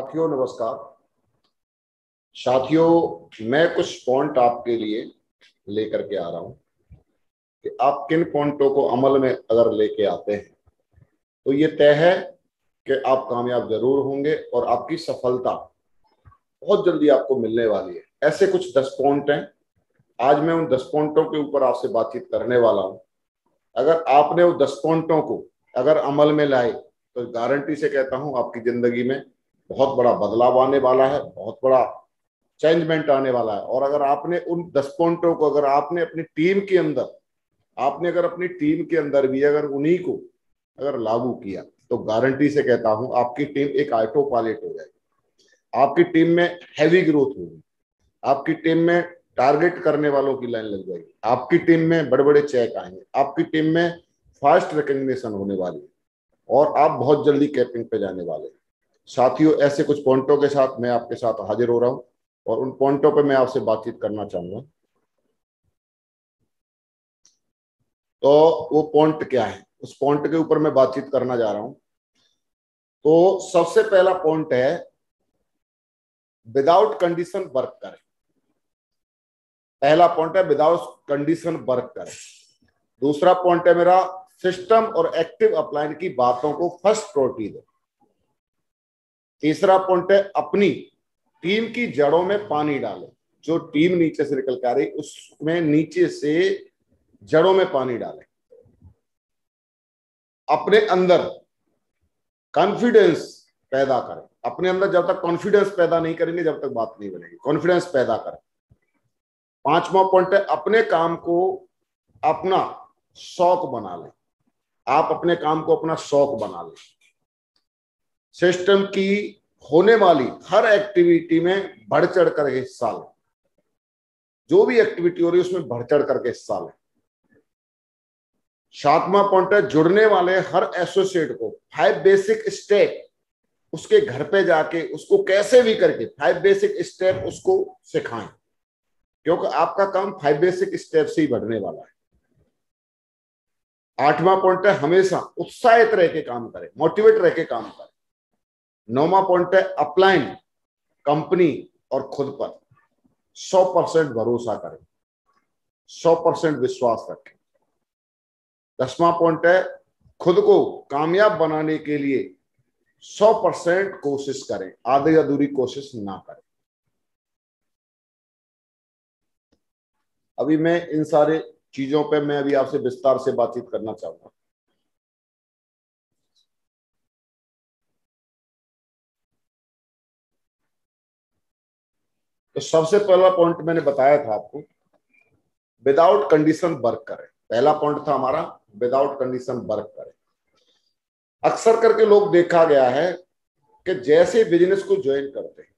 साथियों नमस्कार। साथियों, मैं कुछ पॉइंट आपके लिए लेकर के आ रहा हूं कि आप किन पॉइंटों को अमल में अगर लेके आते हैं तो ये तय है कि आप कामयाब जरूर होंगे और आपकी सफलता बहुत जल्दी आपको मिलने वाली है। ऐसे कुछ 10 पॉइंट हैं। आज मैं उन 10 पॉइंटों के ऊपर आपसे बातचीत करने वाला हूं। अगर आपने वो 10 पॉइंटों को अगर अमल में लाए तो गारंटी से कहता हूं आपकी जिंदगी में बहुत बड़ा बदलाव आने वाला है, बहुत बड़ा चेंजमेंट आने वाला है। और अगर आपने उन 10 पॉइंटों को अगर आपने अपनी टीम के अंदर भी अगर उन्हीं को अगर लागू किया तो गारंटी से कहता हूं आपकी टीम एक ऑटो पायलट हो जाएगी। आपकी टीम में हैवी ग्रोथ होगी, आपकी टीम में टारगेट करने वालों की लाइन लग जाएगी, आपकी टीम में बड़े बड़े चेक आएंगे, आपकी टीम में फास्ट रिकग्निशन होने वाली है और आप बहुत जल्दी कैपिंग पे जाने वाले हैं। साथियों, ऐसे कुछ पॉइंटों के साथ मैं आपके साथ हाजिर हो रहा हूं और उन पॉइंटों पे मैं आपसे बातचीत करना चाहूंगा। तो वो पॉइंट क्या है, उस पॉइंट के ऊपर मैं बातचीत करना जा रहा हूं। तो सबसे पहला पॉइंट है विदाउट कंडीशन वर्क करें। पहला पॉइंट है विदाउट कंडीशन वर्क करें। दूसरा पॉइंट है मेरा सिस्टम और एक्टिव अपलाइन की बातों को फर्स्ट प्रायोरिटी दे। तीसरा पॉइंट है अपनी टीम की जड़ों में पानी डालें। जो टीम नीचे से निकल के आ रही उसमें नीचे से जड़ों में पानी डालें। अपने अंदर कॉन्फिडेंस पैदा करें। अपने अंदर जब तक कॉन्फिडेंस पैदा नहीं करेंगे जब तक बात नहीं बनेगी। कॉन्फिडेंस पैदा करें। पांचवा पॉइंट है अपने काम को अपना शौक बना लें। आप अपने काम को अपना शौक बना लें। सिस्टम की होने वाली हर एक्टिविटी में बढ़ चढ़ कर हिस्सा लें। जो भी एक्टिविटी हो रही है उसमें बढ़ चढ़ करके हिस्सा लें। सातवां पॉइंट है जुड़ने वाले हर एसोसिएट को 5 बेसिक स्टेप उसके घर पे जाके उसको कैसे भी करके 5 बेसिक स्टेप उसको सिखाएं, क्योंकि आपका काम 5 बेसिक स्टेप से ही बढ़ने वाला है। आठवां पॉइंट है हमेशा उत्साहित रह के काम करें, मोटिवेट रह के काम करें। नौवां पॉइंट है अपलाइन कंपनी और खुद पर 100% भरोसा करें, 100% विश्वास रखें। 10वां पॉइंट है खुद को कामयाब बनाने के लिए 100% कोशिश करें, आधी अधूरी कोशिश ना करें। अभी मैं इन सारे चीजों पे मैं अभी आपसे विस्तार से बातचीत करना चाहूंगा। तो सबसे पहला पॉइंट मैंने बताया था आपको, विदाउट कंडीशन वर्क करें। पहला पॉइंट था हमारा विदाउट कंडीशन वर्क करें। अक्सर करके लोग देखा गया है कि जैसे बिजनेस को ज्वाइन करते हैं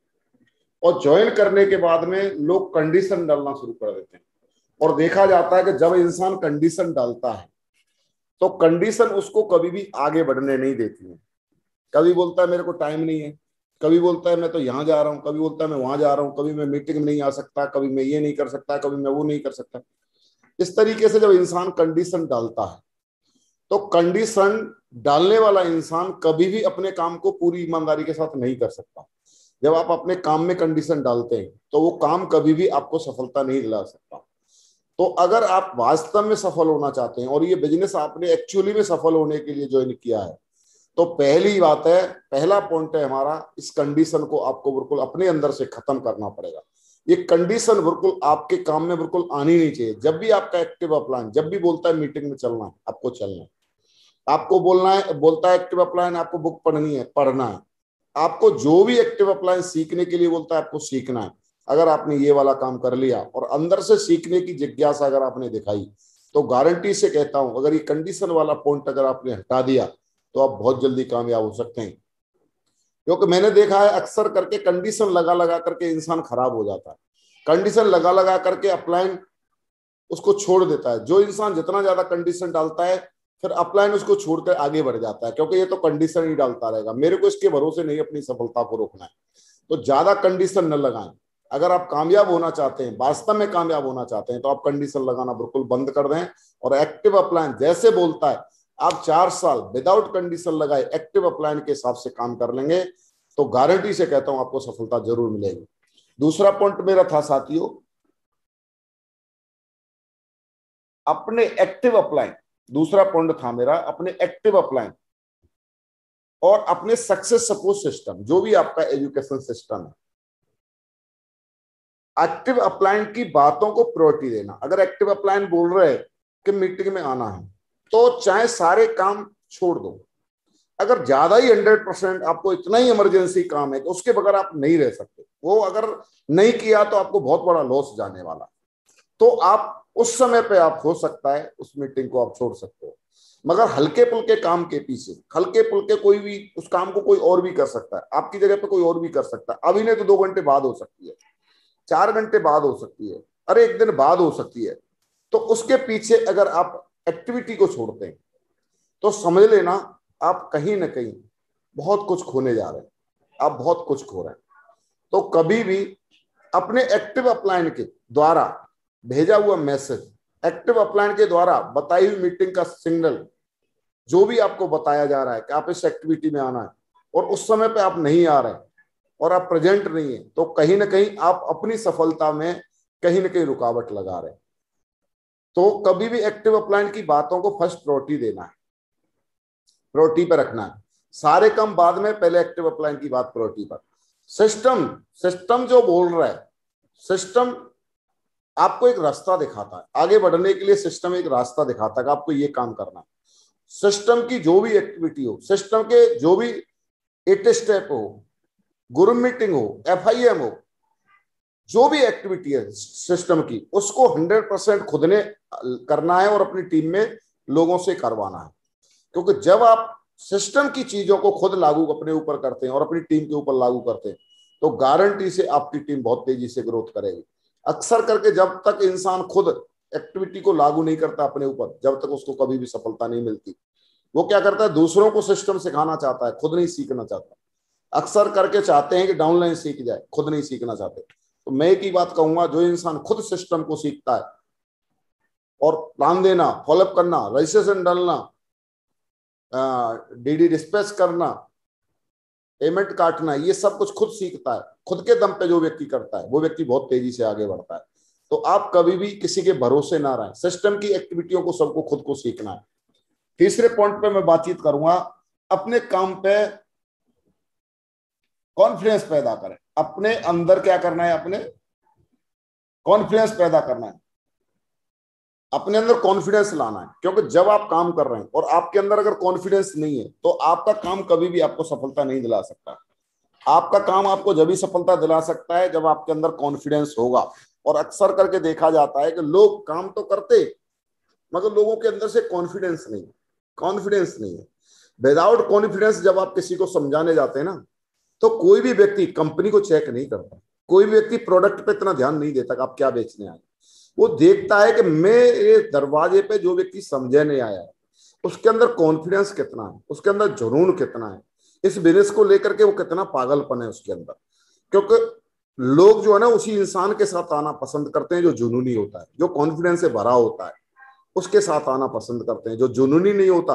और ज्वाइन करने के बाद में लोग कंडीशन डालना शुरू कर देते हैं और देखा जाता है कि जब इंसान कंडीशन डालता है तो कंडीशन उसको कभी भी आगे बढ़ने नहीं देती है। कभी बोलता है मेरे को टाइम नहीं है, कभी बोलता है मैं तो यहाँ जा रहा हूँ, कभी बोलता है मैं वहां जा रहा हूँ, कभी मैं मीटिंग में नहीं आ सकता, कभी मैं ये नहीं कर सकता, कभी मैं वो नहीं कर सकता। इस तरीके से जब इंसान कंडीशन डालता है तो कंडीशन डालने वाला इंसान कभी भी अपने काम को पूरी ईमानदारी के साथ नहीं कर सकता। जब आप अपने काम में कंडीशन डालते हैं तो वो काम कभी भी आपको सफलता नहीं दिला सकता। तो अगर आप वास्तव में सफल होना चाहते हैं और ये बिजनेस आपने एक्चुअली में सफल होने के लिए ज्वाइन किया है तो पहली बात है, पहला पॉइंट है हमारा, इस कंडीशन को आपको बिल्कुल अपने अंदर से खत्म करना पड़ेगा। ये कंडीशन बिल्कुल आपके काम में बिल्कुल आनी नहीं चाहिए। जब भी आपका एक्टिव अपलाइन जब भी बोलता है मीटिंग में चलना है, आपको चलना है। आपको बोलना है, बोलता है एक्टिव अपलाइन आपको बुक पढ़नी है, पढ़ना है। आपको जो भी एक्टिव अपलाइन सीखने के लिए बोलता है आपको सीखना है। अगर आपने ये वाला काम कर लिया और अंदर से सीखने की जिज्ञासा अगर आपने दिखाई तो गारंटी से कहता हूं अगर ये कंडीशन वाला पॉइंट अगर आपने हटा दिया तो आप बहुत जल्दी कामयाब हो सकते हैं। क्योंकि मैंने देखा है अक्सर करके कंडीशन लगा लगा करके इंसान खराब हो जाता है। कंडीशन लगा लगा करके अपलाइन उसको छोड़ देता है। जो इंसान जितना ज्यादा कंडीशन डालता है फिर अपलाइन उसको छोड़कर आगे बढ़ जाता है, क्योंकि ये तो कंडीशन ही डालता रहेगा, मेरे को इसके भरोसे नहीं अपनी सफलता को रोकना है। तो ज्यादा कंडीशन न लगाएं। अगर आप कामयाब होना चाहते हैं, वास्तव में कामयाब होना चाहते हैं तो आप कंडीशन लगाना बिल्कुल बंद कर दें और एक्टिव अपलाइन जैसे बोलता है आप 4 साल विदाउट कंडीशन लगाए एक्टिव अपलाइन के हिसाब से काम कर लेंगे तो गारंटी से कहता हूं आपको सफलता जरूर मिलेगी। दूसरा पॉइंट मेरा था साथियों, अपने एक्टिव अपलाइन। दूसरा पॉइंट था मेरा अपने एक्टिव अपलाइन और अपने सक्सेस सपोर्ट सिस्टम, जो भी आपका एजुकेशन सिस्टम है, एक्टिव अपलाइन की बातों को प्रायोरिटी देना। अगर एक्टिव अपलाइन बोल रहे हैं कि मीटिंग में आना है, तो चाहे सारे काम छोड़ दो। अगर ज्यादा ही 100% आपको इतना ही इमरजेंसी काम है कि उसके बगैर आप नहीं रह सकते, वो अगर नहीं किया तो आपको बहुत बड़ा लॉस जाने वाला, तो आप उस समय पे आप हो सकता है उस मीटिंग को आप छोड़ सकते हो। मगर हल्के पुल्के काम के पीछे, हल्के पुल्के कोई भी उस काम को कोई और भी कर सकता है, आपकी जगह पे कोई और भी कर सकता है। अभी नहीं तो 2 घंटे बाद हो सकती है, 4 घंटे बाद हो सकती है, अरे 1 दिन बाद हो सकती है। तो उसके पीछे अगर आप एक्टिविटी को छोड़ते हैं तो समझ लेना आप कहीं ना कहीं बहुत कुछ खोने जा रहे हैं, आप बहुत कुछ खो रहे हैं। तो कभी भी अपने एक्टिव अपलाइन के द्वारा भेजा हुआ मैसेज, एक्टिव अपलाइन के द्वारा बताई हुई मीटिंग का सिग्नल, जो भी आपको बताया जा रहा है कि आप इस एक्टिविटी में आना है और उस समय पे आप नहीं आ रहे और आप प्रेजेंट नहीं है, तो कहीं ना कहीं आप अपनी सफलता में कहीं ना कहीं रुकावट लगा रहे हैं। तो कभी भी एक्टिव अपलाइन की बातों को फर्स्ट प्रायोरिटी देना है, प्रायोरिटी पर रखना है। सारे काम बाद में, पहले एक्टिव अपलाइन की बात प्रायोरिटी पर। सिस्टम, सिस्टम जो बोल रहा है, सिस्टम आपको एक रास्ता दिखाता है आगे बढ़ने के लिए। सिस्टम एक रास्ता दिखाता है कि आपको ये काम करना है। सिस्टम की जो भी एक्टिविटी हो, सिस्टम के जो भी 8 स्टेप हो, ग्रुप मीटिंग हो, FIM हो, जो भी एक्टिविटी है सिस्टम की, उसको 100% खुद ने करना है और अपनी टीम में लोगों से करवाना है। क्योंकि जब आप सिस्टम की चीजों को खुद लागू अपने ऊपर करते हैं और अपनी टीम के ऊपर लागू करते हैं, तो गारंटी से आपकी टीम बहुत तेजी से ग्रोथ करेगी। अक्सर करके जब तक इंसान खुद एक्टिविटी को लागू नहीं करता अपने ऊपर, जब तक उसको कभी भी सफलता नहीं मिलती। वो क्या करता है, दूसरों को सिस्टम सिखाना चाहता है, खुद नहीं सीखना चाहता। अक्सर करके चाहते हैं कि डाउनलाइन सीख जाए, खुद नहीं सीखना चाहते। तो मैं एक ही बात कहूंगा, जो इंसान खुद सिस्टम को सीखता है और प्लान देना, फॉलोअप करना, रजिस्ट्रेशन डालना, DD डिस्पैच करना, पेमेंट काटना, ये सब कुछ खुद सीखता है, खुद के दम पे जो व्यक्ति करता है, वो व्यक्ति बहुत तेजी से आगे बढ़ता है। तो आप कभी भी किसी के भरोसे ना रहें, सिस्टम की एक्टिविटियों को सबको खुद को सीखना है। तीसरे पॉइंट पे मैं बातचीत करूंगा, अपने काम पे कॉन्फिडेंस पैदा करें। अपने अंदर क्या करना है, अपने कॉन्फिडेंस पैदा करना है, अपने अंदर कॉन्फिडेंस लाना है। क्योंकि जब आप काम कर रहे हैं और आपके अंदर अगर कॉन्फिडेंस नहीं है, तो आपका काम कभी भी आपको सफलता नहीं दिला सकता। आपका काम आपको जब भी सफलता दिला सकता है जब आपके अंदर कॉन्फिडेंस होगा। और अक्सर करके देखा जाता है कि लोग काम तो करते, मगर लोगों के अंदर से कॉन्फिडेंस नहीं, कॉन्फिडेंस नहीं है। विदाउट कॉन्फिडेंस जब आप किसी को समझाने जाते हैं ना, तो कोई भी व्यक्ति कंपनी को चेक नहीं करता, कोई भी व्यक्ति प्रोडक्ट पे इतना ध्यान नहीं देता कि आप क्या बेचने आए। वो देखता है कि मेरे दरवाजे पे जो व्यक्ति समझे नहीं आया है, उसके अंदर कॉन्फिडेंस कितना है, उसके अंदर जुनून कितना है, इस बिजनेस को लेकर के वो कितना पागलपन है उसके अंदर। क्योंकि लोग जो है ना, उसी इंसान के साथ आना पसंद करते हैं जो जुनूनी होता है, जो कॉन्फिडेंस से भरा होता है, उसके साथ आना पसंद करते हैं। जो जुनूनी नहीं होता,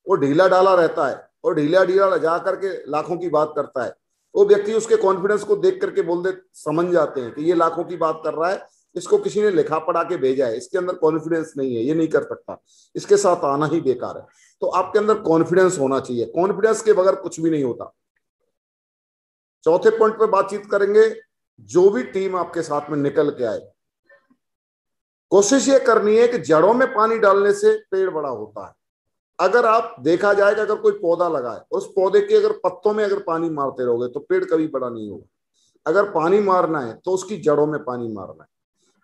वो ढीला ढाला रहता है और ढीला ढीला जा करके लाखों की बात करता है। वो व्यक्ति उसके कॉन्फिडेंस को देख करके बोल दे, समझ जाते हैं कि ये लाखों की बात कर रहा है, इसको किसी ने लिखा पढ़ा के भेजा है, इसके अंदर कॉन्फिडेंस नहीं है, ये नहीं कर सकता, इसके साथ आना ही बेकार है। तो आपके अंदर कॉन्फिडेंस होना चाहिए, कॉन्फिडेंस के बगैर कुछ भी नहीं होता। चौथे पॉइंट पे बातचीत करेंगे, जो भी टीम आपके साथ में निकल के आए, कोशिश ये करनी है कि जड़ों में पानी डालने से पेड़ बड़ा होता है। अगर आप देखा जाए कि अगर कोई पौधा लगाए, उस पौधे के अगर पत्तों में अगर पानी मारते रहोगे तो पेड़ कभी बड़ा नहीं होगा। अगर पानी मारना है तो उसकी जड़ों में पानी मारना है।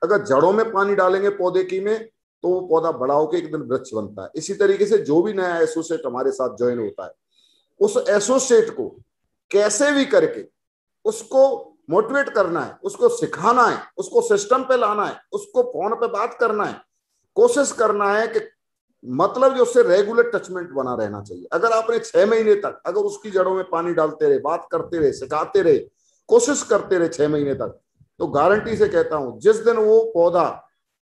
अगर जड़ों में पानी डालेंगे पौधे की में, तो वो पौधा बड़ा होकर एक दिन वृक्ष बनता है। इसी तरीके से जो भी नया एसोसिएट हमारे साथ ज्वाइन होता है, उस एसोसिएट को कैसे भी करके उसको मोटिवेट करना है, उसको सिखाना है, उसको सिस्टम पे लाना है, उसको फोन पे बात करना है, कोशिश करना है कि मतलब जो उससे रेगुलर टचमेंट बना रहना चाहिए। अगर आपने 6 महीने तक अगर उसकी जड़ों में पानी डालते रहे, बात करते रहे, सिखाते रहे, कोशिश करते रहे 6 महीने तक, तो गारंटी से कहता हूं जिस दिन वो पौधा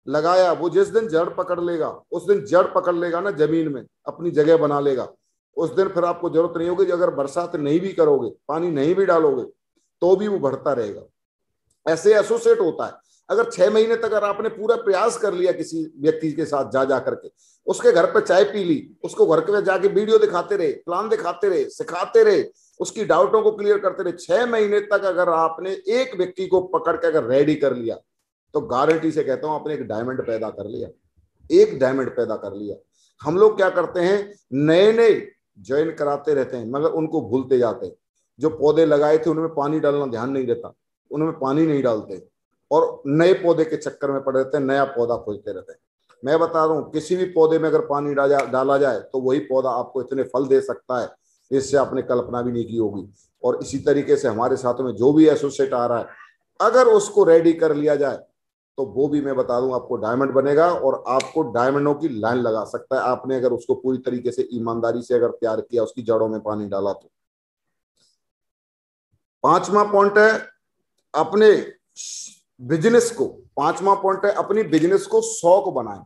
लगाया, वो जिस दिन जड़ पकड़ लेगा, उस दिन जड़ पकड़ लेगा ना जमीन में, अपनी जगह बना लेगा, उस दिन फिर आपको जरूरत नहीं होगी, अगर बरसात नहीं भी करोगे, पानी नहीं भी डालोगे, तो भी वो बढ़ता रहेगा। ऐसे एसोसिएट होता है। अगर 6 महीने तक अगर आपने पूरा प्रयास कर लिया किसी व्यक्ति के साथ जा जा करके, उसके घर पे चाय पी ली, उसको घर पे जाके वीडियो दिखाते रहे, प्लान दिखाते रहे, सिखाते रहे, उसकी डाउटों को क्लियर करते रहे, 6 महीने तक अगर आपने एक व्यक्ति को पकड़ के अगर रेडी कर लिया, तो गारंटी से कहता हूं आपने एक डायमंड पैदा कर लिया, एक डायमंड पैदा कर लिया। हम लोग क्या करते हैं, नए नए ज्वाइन कराते रहते हैं, मगर उनको भूलते जाते हैं। जो पौधे लगाए थे उनमें पानी डालना ध्यान नहीं रहता, उनमें पानी नहीं डालते, और नए पौधे के चक्कर में पड़े रहते हैं, नया पौधा खोजते रहते हैं। मैं बता रहा हूँ, किसी भी पौधे में अगर पानी डाला जाए तो वही पौधा आपको इतने फल दे सकता है, इससे आपने कल्पना भी नहीं की होगी। और इसी तरीके से हमारे साथ में जो भी एसोसिएट आ रहा है, अगर उसको रेडी कर लिया जाए, तो वो भी मैं बता दूं आपको डायमंड बनेगा, और आपको डायमंडों की लाइन लगा सकता है, आपने अगर उसको पूरी तरीके से ईमानदारी से अगर प्यार किया, उसकी जड़ों में पानी डाला तो। 5वां पॉइंट है अपने बिजनेस को, 5वां पॉइंट है अपनी बिजनेस को शौक बनाएं।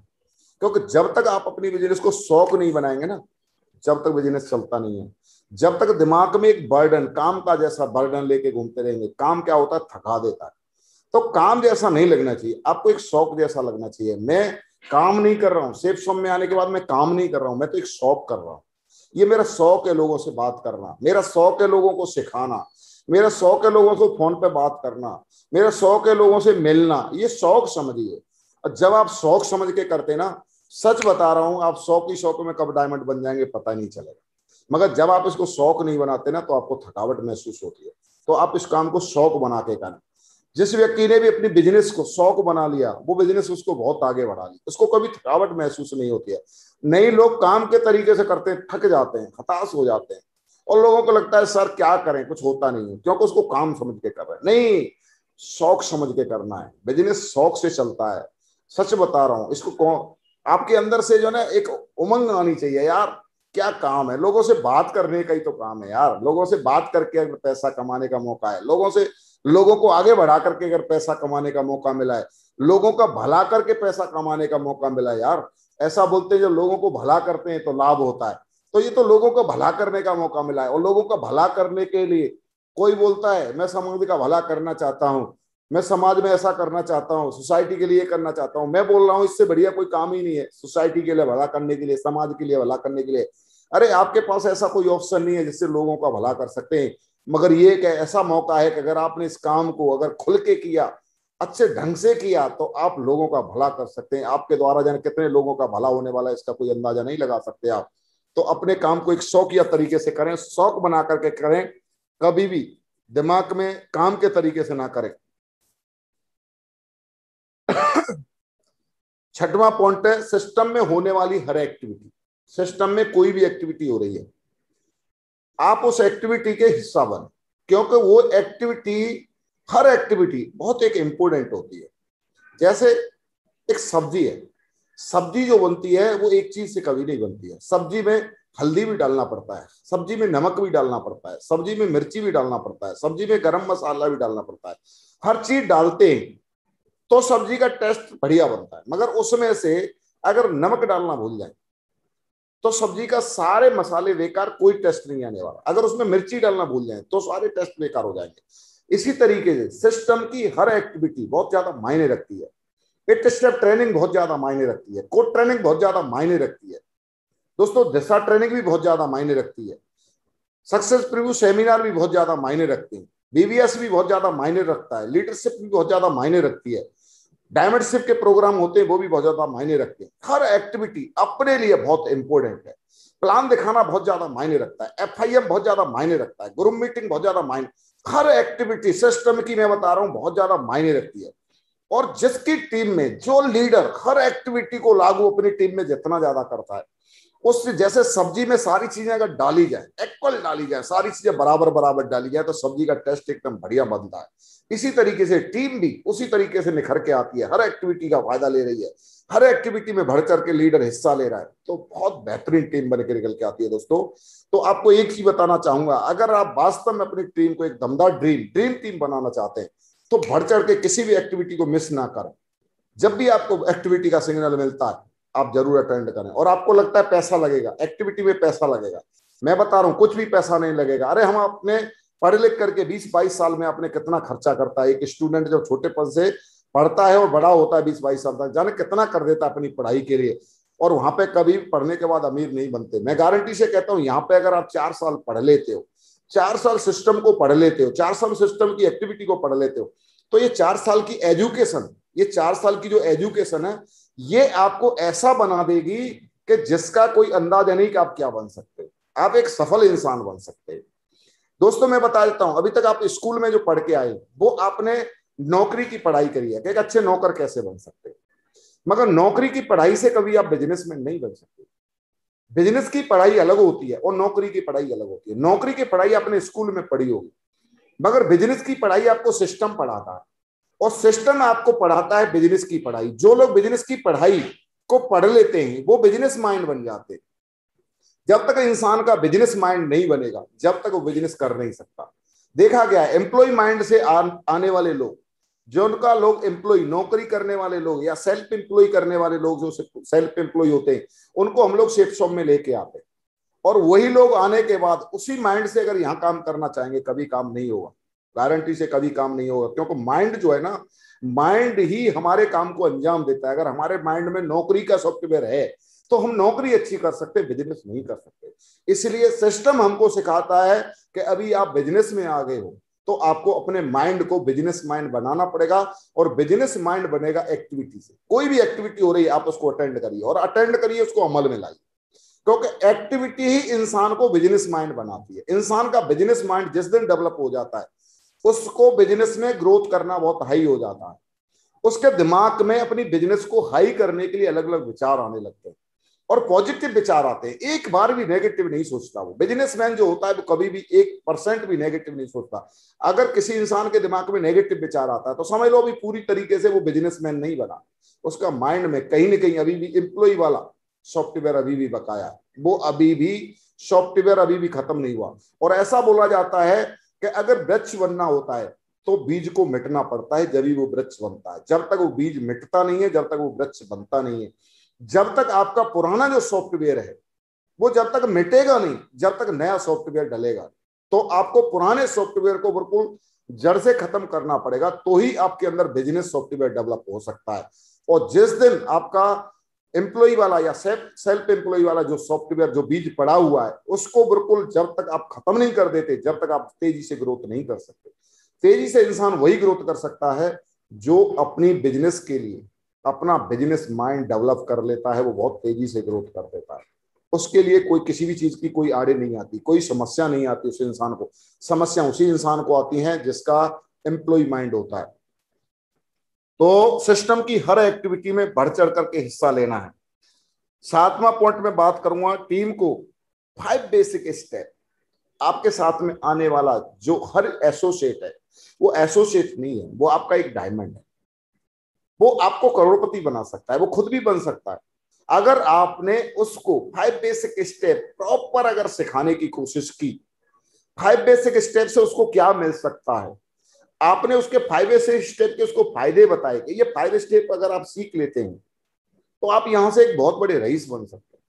क्योंकि जब तक आप अपनी बिजनेस को शौक नहीं बनाएंगे ना, जब तक बिजनेस चलता नहीं है। जब तक दिमाग में एक बर्डन, काम का जैसा बर्डन लेके घूमते रहेंगे, काम क्या होता है, थका देता है। तो काम जैसा नहीं लगना चाहिए, आपको एक शौक जैसा लगना चाहिए। मैं काम नहीं कर रहा हूँ, सेफ स्वम में आने के बाद मैं काम नहीं कर रहा हूँ, मैं तो एक शौक कर रहा हूँ। ये मेरा शौक है लोगों से बात करना, मेरा शौक है लोगों को सिखाना, मेरा शौक है लोगों से फोन पे बात करना, मेरा शौक है लोगों से मिलना। ये शौक समझिए। और जब आप शौक समझ के करते ना, सच बता रहा हूं, आप शौक ही शौक में कब डायमंड बन जाएंगे पता नहीं चलेगा। मगर जब आप इसको शौक नहीं बनाते ना, तो आपको थकावट महसूस होती है। तो आप इस काम को शौक बना के करें। जिस व्यक्ति ने भी अपनी बिजनेस को शौक बना लिया, वो बिजनेस उसको बहुत आगे बढ़ा ली, उसको कभी थकावट महसूस नहीं होती है। नए लोग काम के तरीके से करते हैं, थक जाते हैं, हताश हो जाते हैं, और लोगों को लगता है सर क्या करें, कुछ होता नहीं है, क्योंकि उसको काम समझ के कर रहे हैं। नहीं, शौक समझ के करना है, बिजनेस शौक से चलता है। सच बता रहा हूं, इसको कौन, आपके अंदर से जो ना एक उमंग आनी चाहिए, यार क्या काम है, लोगों से बात करने का ही तो काम है यार। लोगों से बात करके अगर पैसा कमाने का मौका है, लोगों को आगे बढ़ा करके अगर पैसा कमाने का मौका मिला है, लोगों का भला करके पैसा कमाने का मौका मिला है यार। ऐसा बोलते हैं जब लोगों को भला करते हैं तो लाभ होता है, तो ये तो लोगों को भला करने का मौका मिला है। और लोगों का भला करने के लिए कोई बोलता है मैं समाज का भला करना चाहता हूं, मैं समाज में ऐसा करना चाहता हूँ, सोसाइटी के लिए करना चाहता हूँ। मैं बोल रहा हूँ इससे बढ़िया कोई काम ही नहीं है सोसाइटी के लिए भला करने के लिए, समाज के लिए भला करने के लिए। अरे आपके पास ऐसा कोई ऑप्शन नहीं है जिससे लोगों का भला कर सकते हैं, मगर ये एक ऐसा मौका है कि अगर आपने इस काम को अगर खुल के किया, अच्छे ढंग से किया, तो आप लोगों का भला कर सकते हैं। आपके द्वारा जाने कितने लोगों का भला होने वाला है, इसका कोई अंदाजा नहीं लगा सकते आप। तो अपने काम को एक शौकिया तरीके से करें, शौक बना करके करें, कभी भी दिमाग में काम के तरीके से ना करें। 6वां पॉइंट है सिस्टम में होने वाली हर एक्टिविटी। सिस्टम में कोई भी एक्टिविटी हो रही है, आप उस एक्टिविटी के हिस्सा बने, क्योंकि वो एक्टिविटी, हर एक्टिविटी बहुत एक इंपॉर्टेंट होती है। जैसे एक सब्जी है, सब्जी जो बनती है वो एक चीज से कभी नहीं बनती है। सब्जी में हल्दी भी डालना पड़ता है, सब्जी में नमक भी डालना पड़ता है, सब्जी में मिर्ची भी डालना पड़ता है, सब्जी में गरम मसाला भी डालना पड़ता है। हर चीज डालते हैं तो सब्जी का टेस्ट बढ़िया बनता है। मगर उसमें से अगर नमक डालना भूल जाए तो सब्जी का सारे मसाले बेकार, कोई टेस्ट नहीं आने वाला। अगर उसमें मिर्ची डालना भूल जाए तो सारे टेस्ट बेकार हो जाएंगे। इसी तरीके से सिस्टम की हर एक्टिविटी बहुत ज्यादा मायने रखती है। एक स्टेप ट्रेनिंग बहुत ज्यादा मायने रखती है, कोड ट्रेनिंग बहुत ज्यादा मायने रखती है दोस्तों, दिशा ट्रेनिंग भी बहुत ज्यादा मायने रखती है, सक्सेस प्रीव्यू सेमिनार भी बहुत ज्यादा मायने रखती है, बीबीएस भी बहुत ज्यादा मायने रखता है, लीडरशिप भी बहुत ज्यादा मायने रखती है, डायमंडशिप के प्रोग्राम होते हैं वो भी बहुत ज्यादा मायने रखते हैं। हर एक्टिविटी अपने लिए बहुत इंपॉर्टेंट है। प्लान दिखाना बहुत ज्यादा मायने रखता है, एफआईएम बहुत ज्यादा मायने रखता है, ग्रुप मीटिंग बहुत ज्यादा मायने, हर एक्टिविटी सिस्टम की मैं बता रहा हूं बहुत ज्यादा मायने रखती है। और जिसकी टीम में जो लीडर हर एक्टिविटी को लागू अपनी टीम में जितना ज्यादा करता है, उससे जैसे सब्जी में सारी चीजें अगर डाली जाए, इक्वल डाली जाए, सारी चीजें बराबर बराबर डाली जाए, तो सब्जी का टेस्ट एकदम बढ़िया बनता है। इसी तरीके से टीम भी उसी तरीके से निखर के आती है, हर एक्टिविटी का फायदा ले रही है, हर एक्टिविटी में बढ़ चढ़ के लीडर हिस्सा ले रहा है, तो बहुत बेहतरीन टीम बन के निकल के आती है दोस्तों। तो आपको एक चीज बताना चाहूंगा, अगर आप वास्तव में अपनी टीम को एक दमदार ड्रीम टीम बनाना चाहते हैं, तो बढ़ चढ़ के किसी भी एक्टिविटी को मिस ना करें। जब भी आपको एक्टिविटी का सिग्नल मिलता है, आप जरूर अटेंड करें। और आपको लगता है पैसा लगेगा, एक्टिविटी में पैसा लगेगा, मैं बता रहा हूं कुछ भी पैसा नहीं लगेगा। अरे हम अपने पढ़ लिख करके 20-22 साल में आपने कितना खर्चा करता है। एक स्टूडेंट जब छोटे पद से पढ़ता है और बड़ा होता है 20-22 साल तक, जाने कितना कर देता है अपनी पढ़ाई के लिए, और वहां पे कभी पढ़ने के बाद अमीर नहीं बनते। मैं गारंटी से कहता हूं यहाँ पे अगर आप 4 साल पढ़ लेते हो, 4 साल सिस्टम को पढ़ लेते हो, 4 साल सिस्टम की एक्टिविटी को पढ़ लेते हो, तो ये 4 साल की एजुकेशन, ये 4 साल की जो एजुकेशन है, ये आपको ऐसा बना देगी कि जिसका कोई अंदाजा नहीं कि आप क्या बन सकते हो। आप एक सफल इंसान बन सकते हैं। दोस्तों मैं बता देता हूं, अभी तक आप स्कूल में जो पढ़ के आए वो आपने नौकरी की पढ़ाई करी है कि एक अच्छे नौकर कैसे बन सकते हैं, मगर नौकरी की पढ़ाई से कभी आप बिजनेसमैन नहीं बन सकते। बिजनेस की पढ़ाई अलग होती है और नौकरी की पढ़ाई अलग होती है। नौकरी की पढ़ाई आपने स्कूल में पढ़ी होगी, मगर बिजनेस की पढ़ाई आपको सिस्टम पढ़ाता है, और सिस्टम आपको पढ़ाता है बिजनेस की पढ़ाई। जो लोग बिजनेस की पढ़ाई को पढ़ लेते हैं वो बिजनेस माइंड बन जाते हैं। जब तक इंसान का बिजनेस माइंड नहीं बनेगा, जब तक वो बिजनेस कर नहीं सकता। देखा गया है एम्प्लॉय माइंड से आने वाले लोग, जो उनका लोग एम्प्लॉय नौकरी करने वाले लोग या सेल्फ एम्प्लॉय करने वाले लोग, जो सेल्फ एम्प्लॉय होते हैं, उनको हम लोग सेफ शॉप में लेके आते हैं, और वही लोग आने के बाद उसी माइंड से अगर यहाँ काम करना चाहेंगे, कभी काम नहीं होगा। गारंटी से कभी काम नहीं होगा, क्योंकि माइंड जो है ना, माइंड ही हमारे काम को अंजाम देता है। अगर हमारे माइंड में नौकरी का सॉफ्टवेयर है तो हम नौकरी अच्छी कर सकते, बिजनेस नहीं कर सकते। इसलिए सिस्टम हमको सिखाता है कि अभी आप बिजनेस में आ गए हो तो आपको अपने माइंड को बिजनेस माइंड बनाना पड़ेगा, और बिजनेस माइंड बनेगा एक्टिविटी से। कोई भी एक्टिविटी हो रही है आप उसको अटेंड करिए, और अटेंड करिए उसको अमल में लाइए, क्योंकि एक्टिविटी ही इंसान को बिजनेस माइंड बनाती है। इंसान का बिजनेस माइंड जिस दिन डेवलप हो जाता है, उसको बिजनेस में ग्रोथ करना बहुत हाई हो जाता है। उसके दिमाग में अपनी बिजनेस को हाई करने के लिए अलग अलग विचार आने लगते हैं, और पॉजिटिव विचार आते हैं। एक बार भी नेगेटिव नहीं सोचता वो बिजनेसमैन जो होता है, वो कभी भी 1% भी नेगेटिव नहीं सोचता। अगर किसी इंसान के दिमाग में नेगेटिव विचार आता है तो समझ लो अभी पूरी तरीके से वो बिजनेसमैन नहीं बना। उसका माइंड में कहीं ना कहीं अभी भी एम्प्लॉय वाला सॉफ्टवेयर अभी भी बकाया है, वो अभी भी सॉफ्टवेयर अभी भी खत्म नहीं हुआ। और ऐसा बोला जाता है कि अगर वृक्ष बनना होता है तो बीज को मिटना पड़ता है, जब भी वो वृक्ष बनता है। जब तक वो बीज मिटता नहीं है, जब तक वो वृक्ष बनता नहीं है। जब तक आपका पुराना जो सॉफ्टवेयर है वो जब तक मिटेगा नहीं, जब तक नया सॉफ्टवेयर डलेगा, तो आपको पुराने सॉफ्टवेयर को बिल्कुल जड़ से खत्म करना पड़ेगा, तो ही आपके अंदर बिजनेस सॉफ्टवेयर डेवलप हो सकता है। और जिस दिन आपका एम्प्लॉय वाला या सेल्फ एम्प्लॉय वाला जो सॉफ्टवेयर, जो बीज पड़ा हुआ है, उसको बिल्कुल जब तक आप खत्म नहीं कर देते, जब तक आप तेजी से ग्रोथ नहीं कर सकते। तेजी से इंसान वही ग्रोथ कर सकता है जो अपनी बिजनेस के लिए अपना बिजनेस माइंड डेवलप कर लेता है। वो बहुत तेजी से ग्रोथ कर देता है। उसके लिए कोई किसी भी चीज की कोई आड़े नहीं आती, कोई समस्या नहीं आती उस इंसान को। समस्या उसी इंसान को आती है जिसका एम्प्लॉय माइंड होता है। तो सिस्टम की हर एक्टिविटी में बढ़ चढ़ करके हिस्सा लेना है। 7वां पॉइंट में बात करूंगा टीम को 5 बेसिक स्टेप। आपके साथ में आने वाला जो हर एसोसिएट है, वो एसोसिएट नहीं है, वो आपका एक डायमंड है। वो आपको करोड़पति बना सकता है, वो खुद भी बन सकता है। अगर आपने उसको 5 बेसिक स्टेप प्रॉपर अगर सिखाने की कोशिश की, 5 बेसिक स्टेप से उसको क्या मिल सकता है, आपने उसके 5 बेसिक स्टेप के उसको फायदे बताए कि ये 5 स्टेप अगर आप सीख लेते हैं तो आप यहां से एक बहुत बड़े रईस बन सकते हैं,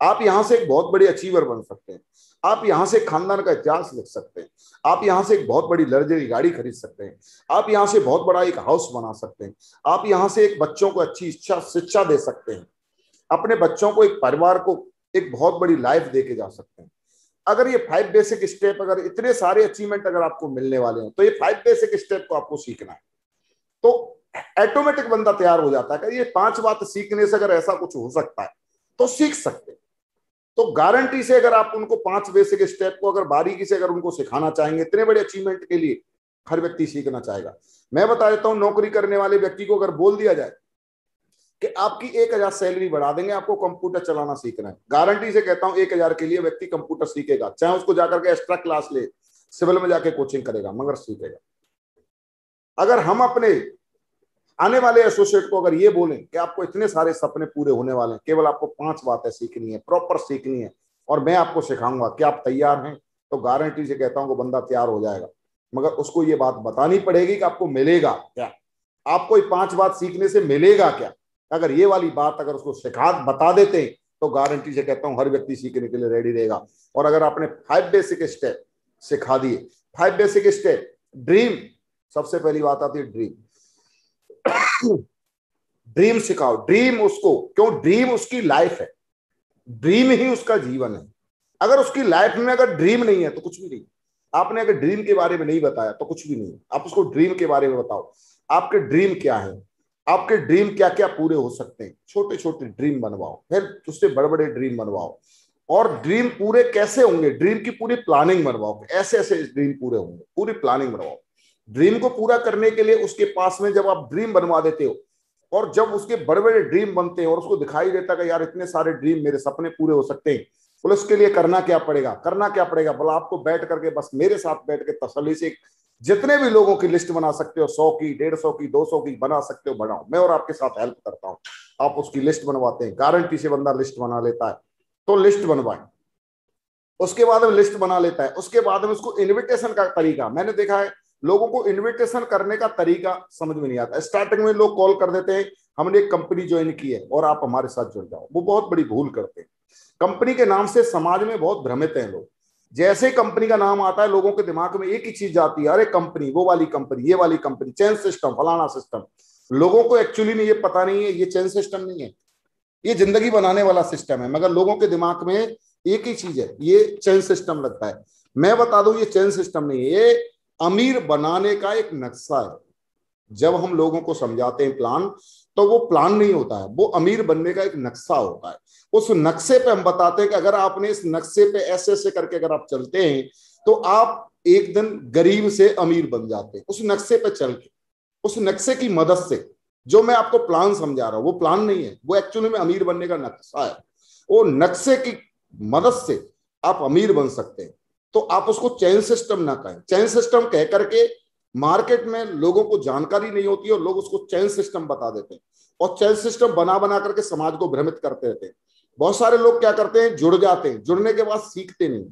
आप यहां से एक बहुत बड़े अचीवर बन सकते हैं, आप यहां से खानदान का इतिहास लिख सकते हैं, आप यहां से एक बहुत बड़ी लग्जरी गाड़ी खरीद सकते हैं, आप यहां से बहुत बड़ा एक हाउस बना सकते हैं, आप यहां से एक बच्चों को अच्छी शिक्षा दे सकते हैं, अपने बच्चों को, एक परिवार को एक बहुत बड़ी लाइफ दे के जा सकते हैं। अगर ये 5 बेसिक स्टेप, अगर इतने सारे अचीवमेंट अगर आपको मिलने वाले हैं, तो ये 5 बेसिक स्टेप को आपको सीखना है। तो ऑटोमेटिक बंदा तैयार हो जाता है कि ये 5 बात सीखने से अगर ऐसा कुछ हो सकता है तो सीख सकते हैं। तो गारंटी से अगर आप उनको 5 बेसिक स्टेप को अगर बारीकी से अगर उनको सिखाना चाहेंगे, इतने बड़े अचीवमेंट के लिए हर व्यक्ति सीखना चाहेगा। मैं बता देता हूं, नौकरी करने वाले व्यक्ति को अगर बोल दिया जाए कि आपकी 1000 सैलरी बढ़ा देंगे, आपको कंप्यूटर चलाना सीखना है, गारंटी से कहता हूं 1000 के लिए व्यक्ति कंप्यूटर सीखेगा, चाहे उसको जाकर के एक्स्ट्रा क्लास ले, सिविल में जाके कोचिंग करेगा, मगर सीखेगा। अगर हम अपने आने वाले एसोसिएट को अगर ये बोलें कि आपको इतने सारे सपने पूरे होने वाले हैं, केवल आपको 5 बातें सीखनी है, प्रॉपर सीखनी है, और मैं आपको सिखाऊंगा, क्या आप तैयार हैं? तो गारंटी से कहता हूं वो बंदा तैयार हो जाएगा। मगर उसको ये बात बतानी पड़ेगी कि आपको मिलेगा क्या, आपको 5 बात सीखने से मिलेगा क्या। अगर ये वाली बात अगर उसको सिखा बता देते हैं तो गारंटी से कहता हूं हर व्यक्ति सीखने के लिए रेडी रहेगा। और अगर आपने 5 बेसिक स्टेप सिखा दिए, 5 बेसिक स्टेप, ड्रीम, सबसे पहली बात आती है ड्रीम। ड्रीम सिखाओ, ड्रीम उसको, क्यों? ड्रीम उसकी लाइफ है, ड्रीम ही उसका जीवन है। अगर उसकी लाइफ में अगर ड्रीम नहीं है तो कुछ भी नहीं। आपने अगर ड्रीम के बारे में नहीं बताया तो कुछ भी नहीं। आप उसको ड्रीम के बारे में बताओ, आपके ड्रीम क्या है, आपके ड्रीम क्या क्या पूरे हो सकते हैं। छोटे छोटे ड्रीम बनवाओ, फिर उससे बड़े बड़े ड्रीम बनवाओ। और ड्रीम पूरे कैसे होंगे, ड्रीम की पूरी प्लानिंग बनवाओ, ऐसे ऐसे ड्रीम पूरे होंगे, पूरी प्लानिंग बनवाओ। ड्रीम को पूरा करने के लिए उसके पास में जब आप ड्रीम बनवा देते हो और जब उसके बड़े बड़े ड्रीम बनते हैं और उसको दिखाई देता है कि यार इतने सारे ड्रीम, मेरे सपने पूरे हो सकते हैं, बोले उसके लिए करना क्या पड़ेगा, करना क्या पड़ेगा? बोला आपको बैठ करके बस मेरे साथ बैठ के तसल्ली से जितने भी लोगों की लिस्ट बना सकते हो, 100 की, 150 की, 200 की बना सकते हो, बनाओ। मैं और आपके साथ हेल्प करता हूं। आप उसकी लिस्ट बनवाते हैं, गारंटी से बंदा लिस्ट बना लेता है। तो लिस्ट बनवाए, उसके बाद में लिस्ट बना लेता है, उसके बाद में उसको इन्विटेशन का तरीका, मैंने देखा है लोगों को इन्विटेशन करने का तरीका समझ में नहीं आता। स्टार्टिंग में लोग कॉल कर देते हैं हमने एक कंपनी ज्वाइन की है और आप हमारे साथ जुड़ जाओ। वो बहुत बड़ी भूल करते हैं। कंपनी के नाम से समाज में बहुत भ्रमित हैं लोग। जैसे कंपनी का नाम आता है लोगों के दिमाग में एक ही चीज आती है, अरे कंपनी, वो वाली कंपनी, ये वाली कंपनी, चेन सिस्टम, फलाना सिस्टम। लोगों को एक्चुअली में ये पता नहीं है ये चेन सिस्टम नहीं है, ये जिंदगी बनाने वाला सिस्टम है। मगर लोगों के दिमाग में एक ही चीज है, ये चेन सिस्टम लगता है। मैं बता दूं ये चेन सिस्टम नहीं है, ये अमीर बनाने का एक नक्शा है। जब हम लोगों को समझाते हैं प्लान, तो वो प्लान नहीं होता है, वो अमीर बनने का एक नक्शा होता है। उस नक्शे पे हम बताते हैं कि अगर आपने इस नक्शे पे ऐसे ऐसे करके अगर आप चलते हैं तो आप एक दिन गरीब से अमीर बन जाते हैं। उस नक्शे पे चल के, उस नक्शे की मदद से, जो मैं आपको प्लान समझा रहा हूं वो प्लान नहीं है, वो एक्चुअली में अमीर बनने का नक्शा है। वो नक्शे की मदद से आप अमीर बन सकते हैं। तो आप उसको चेन सिस्टम ना कहें। चेन सिस्टम कह करके मार्केट में लोगों को जानकारी नहीं होती और लोग उसको चेन सिस्टम बता देते हैं और चेन सिस्टम बना बना करके समाज को भ्रमित करते रहते हैं। बहुत सारे लोग क्या करते हैं, जुड़ जाते हैं, जुड़ने के बाद सीखते नहीं,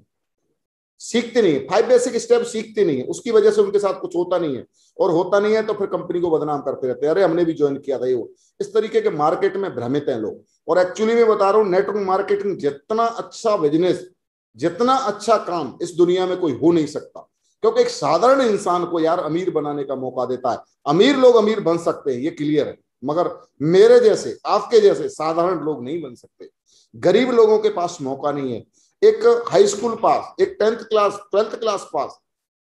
सीखते नहीं, 5 बेसिक स्टेप सीखते नहीं है। उसकी वजह से उनके साथ कुछ होता नहीं है, और होता नहीं है तो फिर कंपनी को बदनाम करते रहते हैं, अरे हमने भी ज्वाइन किया था ये वो। इस तरीके के मार्केट में भ्रमित हैं लोग। और एक्चुअली में बता रहा हूं, नेटवर्क मार्केटिंग जितना अच्छा बिजनेस, जितना अच्छा काम इस दुनिया में कोई हो नहीं सकता। क्योंकि एक साधारण इंसान को यार अमीर बनाने का मौका देता है। अमीर लोग अमीर बन सकते हैं, ये क्लियर है, मगर मेरे जैसे, आपके जैसे साधारण लोग नहीं बन सकते। गरीब लोगों के पास मौका नहीं है। एक हाई स्कूल पास, एक 10th class, 12th class pass,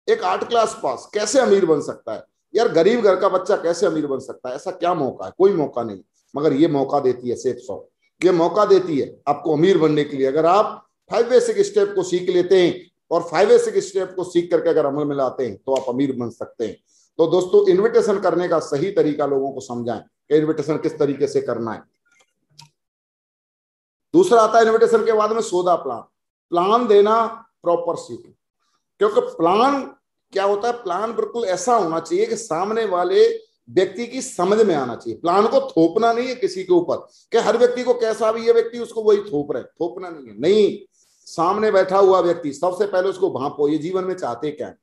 एक 8 क्लास पास कैसे अमीर बन सकता है? यार गरीब घर का बच्चा कैसे अमीर बन सकता है? ऐसा क्या मौका है? कोई मौका नहीं। मगर ये मौका देती है सेफ सॉफ्ट, ये मौका देती है आपको अमीर बनने के लिए। अगर आप 5 बेसिक स्टेप को सीख लेते हैं और 5 बेसिक स्टेप को सीख करके अगर अमल में लाते हैं तो आप अमीर बन सकते हैं। तो दोस्तों, इन्विटेशन करने का सही तरीका लोगों को समझाएं कि इन्विटेशन किस तरीके से करना है। दूसरा आता है इन्विटेशन के बाद में सौदा प्लान। प्लान देना प्रॉपर सीखें, क्योंकि प्लान क्या होता है, प्लान बिल्कुल ऐसा होना चाहिए कि सामने वाले व्यक्ति की समझ में आना चाहिए। प्लान को थोपना नहीं है किसी के ऊपर कि हर व्यक्ति को कैसा भी ये व्यक्ति उसको वही थोप रहे, थोपना नहीं है। नहीं, सामने बैठा हुआ व्यक्ति, सबसे पहले उसको भांपो, ये जीवन में चाहते क्या है।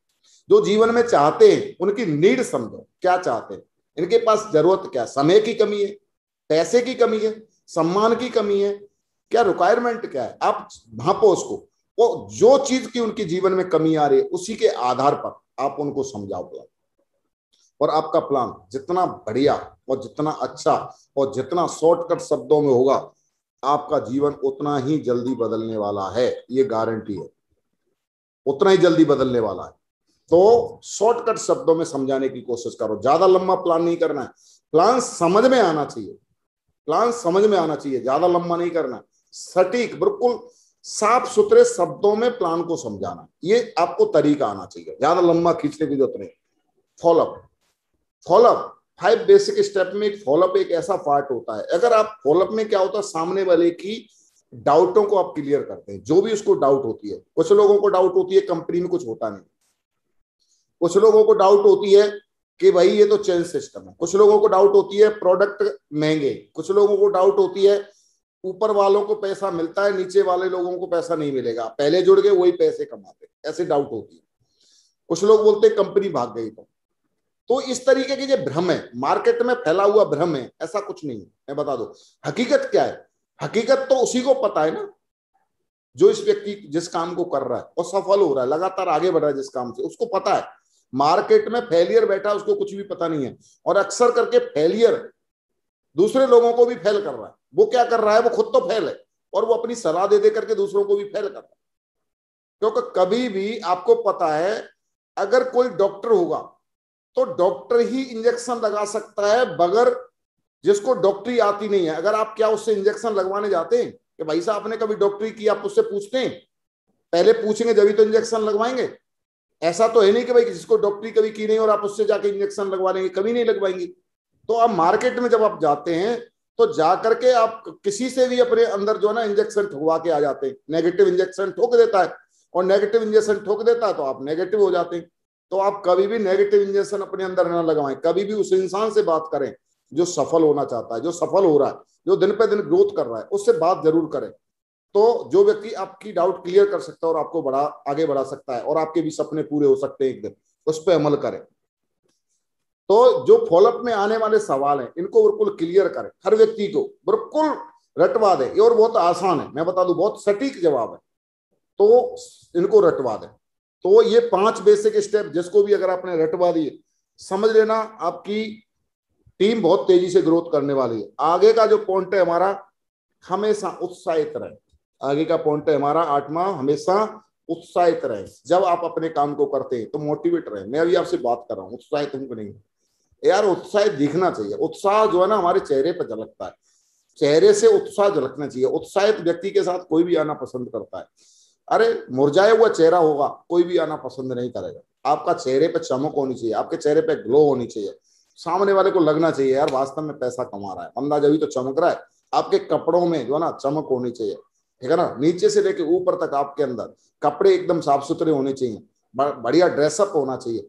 जो जीवन में चाहते हैं उनकी नीड समझो, क्या चाहते हैं, इनके पास जरूरत क्या है। समय की कमी है, पैसे की कमी है, सम्मान की कमी है, क्या रिक्वायरमेंट क्या है, आप भांपो उसको। वो जो चीज की उनकी जीवन में कमी आ रही है उसी के आधार पर आप उनको समझाओ प्लान। और आपका प्लान जितना बढ़िया और जितना अच्छा और जितना शॉर्टकट शब्दों में होगा, आपका जीवन उतना ही जल्दी बदलने वाला है, ये गारंटी है, उतना ही जल्दी बदलने वाला है। तो शॉर्टकट शब्दों में समझाने की कोशिश करो, ज्यादा लंबा प्लान नहीं करना है। प्लान समझ में आना चाहिए, प्लान समझ में आना चाहिए, ज्यादा लंबा नहीं करना। सटीक, बिल्कुल साफ सुथरे शब्दों में प्लान को समझाना, ये आपको तरीका आना चाहिए, ज्यादा लंबा खींचने की जरूरत नहीं। फॉलोअप, फॉलोअप 5 बेसिक स्टेप में एक फॉलोअप एक ऐसा पार्ट होता है। अगर आप फॉलोअप में क्या होता है, सामने वाले की डाउटों को आप क्लियर करते हैं, जो भी उसको डाउट होती है। कुछ लोगों को डाउट होती है कंपनी में कुछ होता नहीं, कुछ लोगों को डाउट होती है कि भाई ये तो चेंज सिस्टम है, कुछ लोगों को डाउट होती है प्रोडक्ट महंगे, कुछ लोगों को डाउट होती है ऊपर वालों को पैसा मिलता है, नीचे वाले लोगों को पैसा नहीं मिलेगा, पहले जुड़ गए वही पैसे कमाते, ऐसे डाउट होती है। कुछ लोग बोलते हैं कंपनी भाग गई। तो इस तरीके के जो भ्रम है, मार्केट में फैला हुआ भ्रम है, ऐसा कुछ नहीं है। मैं बता दूं हकीकत क्या है। हकीकत तो उसी को पता है ना, जो इस व्यक्ति जिस काम को कर रहा है और सफल हो रहा है, लगातार आगे बढ़ रहा है जिस काम से, उसको पता है। मार्केट में फेलियर बैठा है, उसको कुछ भी पता नहीं है। और अक्सर करके फेलियर दूसरे लोगों को भी फेल कर रहा है। वो क्या कर रहा है, वो खुद तो फेल है और वो अपनी सलाह दे दे करके दूसरों को भी फेल कर रहा है। क्योंकि कभी भी आपको पता है, अगर कोई डॉक्टर होगा तो डॉक्टर ही इंजेक्शन लगा सकता है, बगैर जिसको डॉक्टरी आती नहीं है। अगर आप क्या उससे इंजेक्शन लगवाने जाते हैं कि भाई साहब आपने कभी डॉक्टरी की, आप उससे पूछते हैं? पहले पूछेंगे जब ही तो इंजेक्शन लगवाएंगे। ऐसा तो है नहीं कि भाई जिसको डॉक्टरी कभी की नहीं और आप उससे जाके इंजेक्शन लगवा लेंगे, कभी नहीं लगवाएंगे। तो आप मार्केट में जब आप जाते हैं तो जाकर के आप किसी से भी अपने अंदर जो है ना इंजेक्शन ठुकवा के आ जाते हैं। नेगेटिव इंजेक्शन ठोक देता है, और नेगेटिव इंजेक्शन ठोक देता है तो आप नेगेटिव हो जाते हैं। तो आप कभी भी नेगेटिव इंजेक्शन अपने अंदर ना लगवाएं। कभी भी उस इंसान से बात करें जो सफल होना चाहता है, जो सफल हो रहा है, जो दिन पे दिन ग्रोथ कर रहा है, उससे बात जरूर करें। तो जो व्यक्ति आपकी डाउट क्लियर कर सकता है और आपको आगे बढ़ा सकता है और आपके भी सपने पूरे हो सकते हैं एक दिन, उस पर अमल करें। तो जो फॉलोअप में आने वाले सवाल हैं इनको बिल्कुल क्लियर करें, हर व्यक्ति को बिल्कुल रटवा दें। और बहुत आसान है, मैं बता दूं, बहुत सटीक जवाब है, तो इनको रटवा दें। तो ये 5 बेसिक स्टेप जिसको भी अगर आपने रटवा दिए, समझ लेना आपकी टीम बहुत तेजी से ग्रोथ करने वाली है। आगे का जो पॉइंट है हमारा, हमेशा उत्साहित रहे। आगे का पॉइंट है हमारा 8वां, हमेशा उत्साहित रहे। जब आप अपने काम को करते हैं तो मोटिवेट रहे। मैं अभी आपसे बात कर रहा हूँ, उत्साहित हूं कि नहीं यार? उत्साहित दिखना चाहिए। उत्साह जो है ना हमारे चेहरे पर झलकता है, चेहरे से उत्साह झलकना चाहिए। उत्साहित व्यक्ति के साथ कोई भी आना पसंद करता है। अरे मुरझाया हुआ चेहरा होगा, कोई भी आना पसंद नहीं करेगा। आपका चेहरे पे चमक होनी चाहिए, आपके चेहरे पे ग्लो होनी चाहिए। सामने वाले को लगना चाहिए यार वास्तव में पैसा कमा रहा है बंदा, जब तो चमक रहा है। आपके कपड़ों में जो है ना चमक होनी चाहिए, ठीक है ना? नीचे से लेके ऊपर तक आपके अंदर कपड़े एकदम साफ सुथरे होने चाहिए, बढ़िया ड्रेसअप होना चाहिए,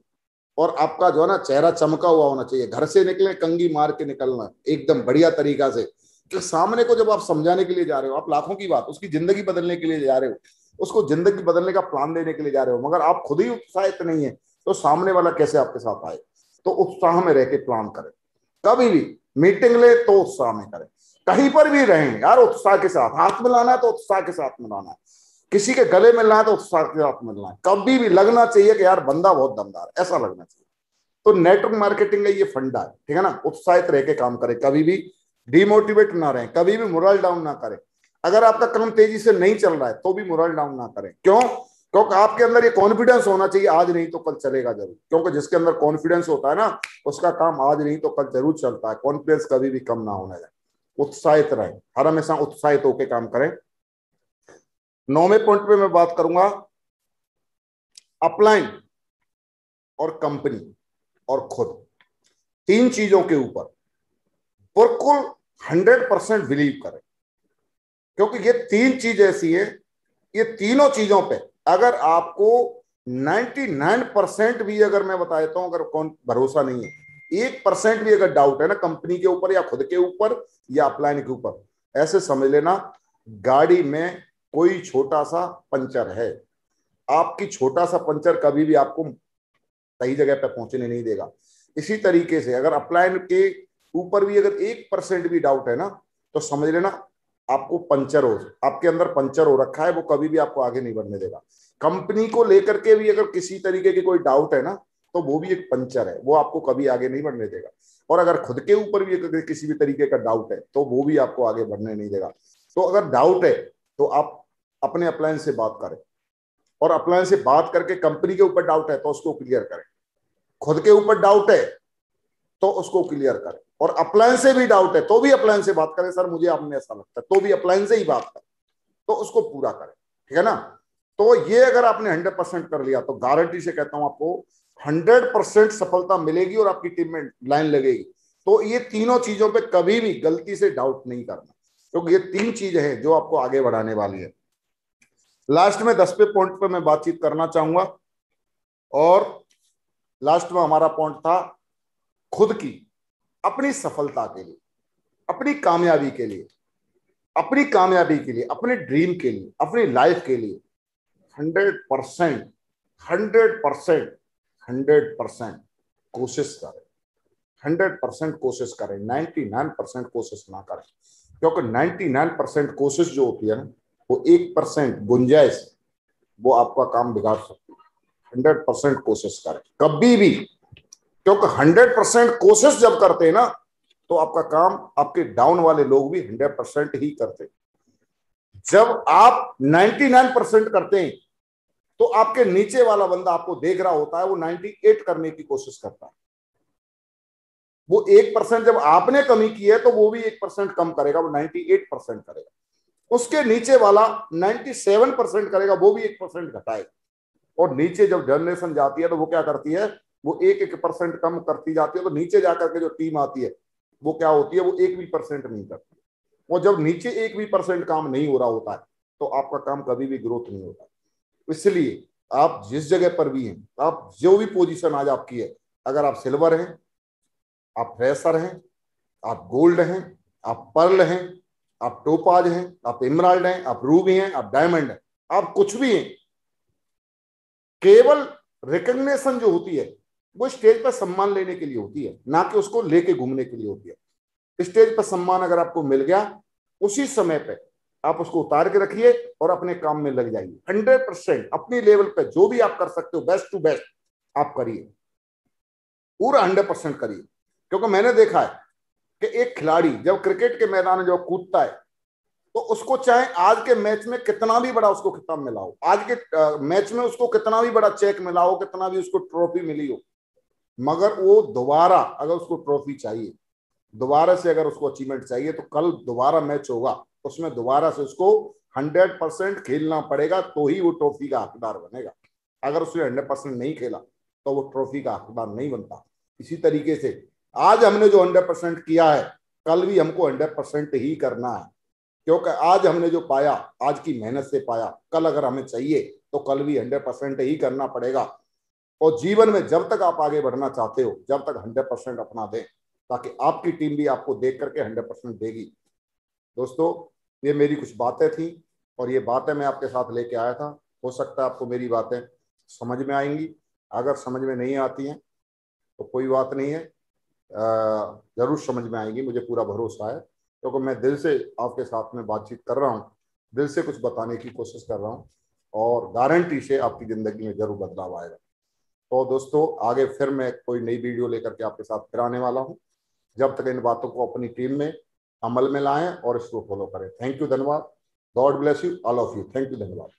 और आपका जो है ना चेहरा चमका हुआ होना चाहिए। घर से निकले कंघी मार के निकलना एकदम बढ़िया तरीका से, कि सामने को जब आप समझाने के लिए जा रहे हो, आप लाखों की बात उसकी जिंदगी बदलने के लिए जा रहे हो, उसको जिंदगी बदलने का प्लान देने के लिए जा रहे हो, मगर आप खुद ही उत्साहित नहीं है तो सामने वाला कैसे आपके साथ आए? तो उत्साह में रह के प्लान करें। कभी भी मीटिंग ले तो उत्साह में करें, कहीं पर भी रहें यार उत्साह के साथ। हाथ मिलाना है तो उत्साह के साथ मिलाना है, किसी के गले मिलना है तो उत्साह के साथ मिलना है। कभी भी लगना चाहिए कि यार बंदा बहुत दमदार है, ऐसा लगना चाहिए। तो नेटवर्क मार्केटिंग का ये फंडा है, ठीक है ना? उत्साहित रह के काम करें, कभी भी डिमोटिवेट ना रहें, कभी भी मोरल डाउन ना करें। अगर आपका काम तेजी से नहीं चल रहा है तो भी मोरल डाउन ना करें। क्यों? क्योंकि आपके अंदर ये कॉन्फिडेंस होना चाहिए, आज नहीं तो कल चलेगा जरूर। क्योंकि जिसके अंदर कॉन्फिडेंस होता है ना, उसका काम आज नहीं तो कल जरूर चलता है। कॉन्फिडेंस कभी भी कम ना होने दें, उत्साहित रहें, हर हमेशा उत्साहित होकर काम करें। 9वें पॉइंट पे मैं बात करूंगा अपलाइन और कंपनी और खुद, 3 चीजों के ऊपर बिल्कुल 100% बिलीव करें। क्योंकि ये 3 चीज ऐसी है, ये तीनों चीजों पे अगर आपको 99% भी अगर मैं बता देता हूं, अगर कौन भरोसा नहीं है, 1% भी अगर डाउट है ना कंपनी के ऊपर या खुद के ऊपर या अपलाइन के ऊपर, ऐसे समझ लेना गाड़ी में कोई छोटा सा पंचर है। आपकी छोटा सा पंचर कभी भी आपको सही जगह पे पहुंचने नहीं देगा। इसी तरीके से अगर अपलाइन के ऊपर भी अगर 1% भी डाउट है ना, तो समझ लेना आपको पंचर हो, आपके अंदर पंचर हो रखा है, वो कभी भी आपको आगे नहीं बढ़ने देगा। कंपनी को लेकर के भी अगर किसी तरीके की कोई डाउट है ना, तो वो भी एक पंचर है, वो आपको कभी आगे नहीं बढ़ने देगा। और अगर खुद के ऊपर भी अगर किसी भी तरीके का डाउट है तो वो भी आपको आगे बढ़ने नहीं देगा। तो अगर डाउट है तो आप अपने अपलायन से बात करें, और अपलायन से बात करके कंपनी के ऊपर डाउट है तो उसको क्लियर करें, खुद के ऊपर डाउट है तो उसको क्लियर करें, और अपलायन से भी डाउट है तो भी अपलायन से बात करें। सर मुझे आपने ऐसा लगता है, तो भी अपलायन से ही बात करें, तो उसको पूरा करें, ठीक है ना? तो ये अगर आपने 100% कर लिया तो गारंटी से कहता हूं आपको 100% सफलता मिलेगी और आपकी टीम में लाइन लगेगी। तो ये तीनों चीजों पे कभी भी गलती से डाउट नहीं करना, क्योंकि ये 3 चीजें हैं जो आपको आगे बढ़ाने वाली है। लास्ट में 10वें पॉइंट पे मैं बातचीत करना चाहूंगा, और लास्ट में हमारा पॉइंट था खुद की अपनी सफलता के लिए, अपनी कामयाबी के लिए, अपनी कामयाबी के लिए, अपने ड्रीम के लिए, अपनी लाइफ के लिए 100%, 100%, 100% कोशिश करें। 100% कोशिश करें, 99% कोशिश ना करें। क्योंकि 99% कोशिश जो होती है ना, वो 1% गुंजाइश वो आपका काम बिगाड़ सकती है। 100% कोशिश करें कभी भी, क्योंकि 100% कोशिश जब करते हैं ना, तो आपका काम आपके डाउन वाले लोग भी 100% ही करते हैं। जब आप 99% करते हैं तो आपके नीचे वाला बंदा आपको देख रहा होता है, वो 98 करने की कोशिश करता है। वो 1% जब आपने कमी की है तो वो भी 1% कम करेगा, वो 98% करेगा। उसके नीचे वाला 97% करेगा, वो भी 1% घटाएगा। और नीचे जब जनरेशन जाती है तो वो क्या करती है, वो 1% कम करती जाती है। तो नीचे जाकर के जो टीम आती है वो क्या होती है, वो 1% नहीं करती। और जब नीचे 1% काम नहीं हो रहा होता है तो आपका काम कभी भी ग्रोथ नहीं होता। इसलिए आप जिस जगह पर भी हैं, आप जो भी पोजीशन आज आपकी है, अगर आप सिल्वर हैं, आप फ्रेशर हैं, आप गोल्ड हैं, आप पर्ल हैं, आप टोपाज हैं, आप इमराल्ड हैं, आप रूबी हैं, आप डायमंड हैं, आप कुछ भी हैं, केवल रिकग्निशन जो होती है वो स्टेज पर सम्मान लेने के लिए होती है, ना कि उसको लेके घूमने के लिए होती है। स्टेज पर सम्मान अगर आपको मिल गया, उसी समय पे आप उसको उतार के रखिए और अपने काम में लग जाइए। 100% अपनी लेवल पे जो भी आप कर सकते हो, बेस्ट टू बेस्ट आप करिए, पूरा 100% करिए। क्योंकि मैंने देखा है कि एक खिलाड़ी जब क्रिकेट के मैदान में जब कूदता है तो उसको चाहे आज के मैच में कितना भी बड़ा उसको खिताब मिला हो, आज के मैच में उसको कितना भी बड़ा चेक मिला हो, कितना भी उसको ट्रॉफी मिली हो, मगर वो दोबारा अगर उसको ट्रॉफी चाहिए, दोबारा से अगर उसको अचीवमेंट चाहिए, तो कल दोबारा मैच होगा, उसमें दोबारा से उसको 100% खेलना पड़ेगा, तो ही वो ट्रॉफी का हकदार बनेगा। अगर उसने 100% नहीं खेला तो वो ट्रॉफी का हकदार नहीं बनता। इसी तरीके से आज हमने जो 100% किया है, कल भी हमको 100% ही करना है। क्योंकि आज हमने जो पाया, आज की मेहनत से पाया, कल अगर हमें चाहिए तो कल भी 100% ही करना पड़ेगा। और जीवन में जब तक आप आगे बढ़ना चाहते हो, जब तक 100% अपना दें, ताकि आपकी टीम भी आपको देख करके 100% देगी। दोस्तों, ये मेरी कुछ बातें थी और ये बातें मैं आपके साथ लेके आया था। हो सकता है आपको मेरी बातें समझ में आएंगी, अगर समझ में नहीं आती हैं तो कोई बात नहीं है, जरूर समझ में आएंगी, मुझे पूरा भरोसा है। क्योंकि मैं दिल से आपके साथ में बातचीत कर रहा हूँ, दिल से कुछ बताने की कोशिश कर रहा हूँ, और गारंटी से आपकी ज़िंदगी में जरूर बदलाव आएगा। तो दोस्तों, आगे फिर मैं कोई नई वीडियो लेकर के आपके साथ फिर आने वाला हूँ। जब तक इन बातों को अपनी टीम में अमल में लाएं और इसको फॉलो करें। थैंक यू, धन्यवाद। God bless you all of you. Thank you, धन्यवाद।